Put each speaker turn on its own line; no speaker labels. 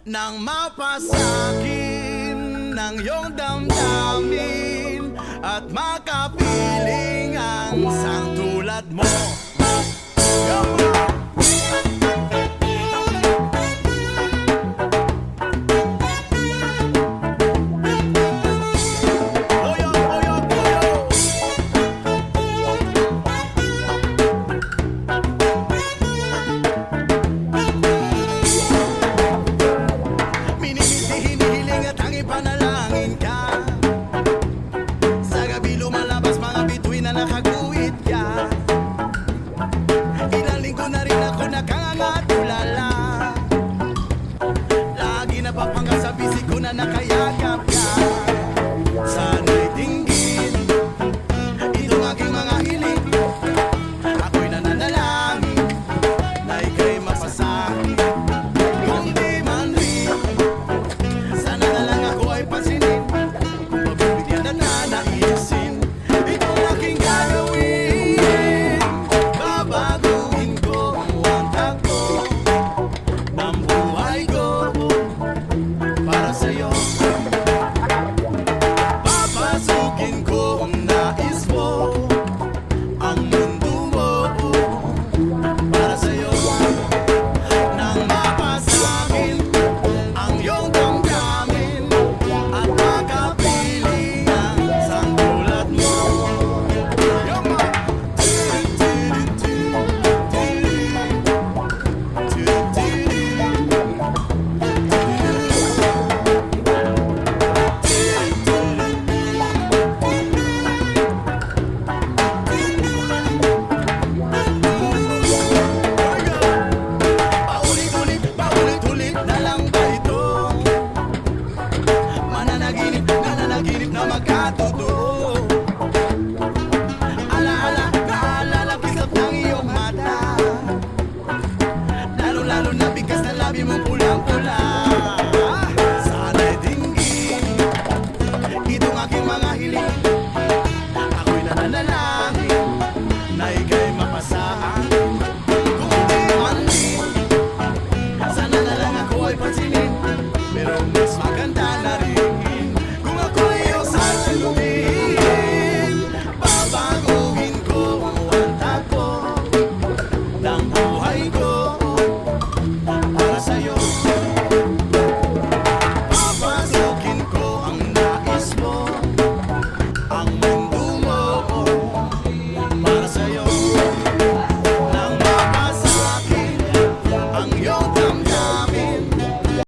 nang mapasakin ng iyong damdamin at makapiling ang isang tulad mo. Panalangin ka sa gabi, lumalabas mga bituin na nakaguhit ka. Ilang linggo na rin ako nakanganga at ulala. Lagi napapanggap sa bisig ko na nakaya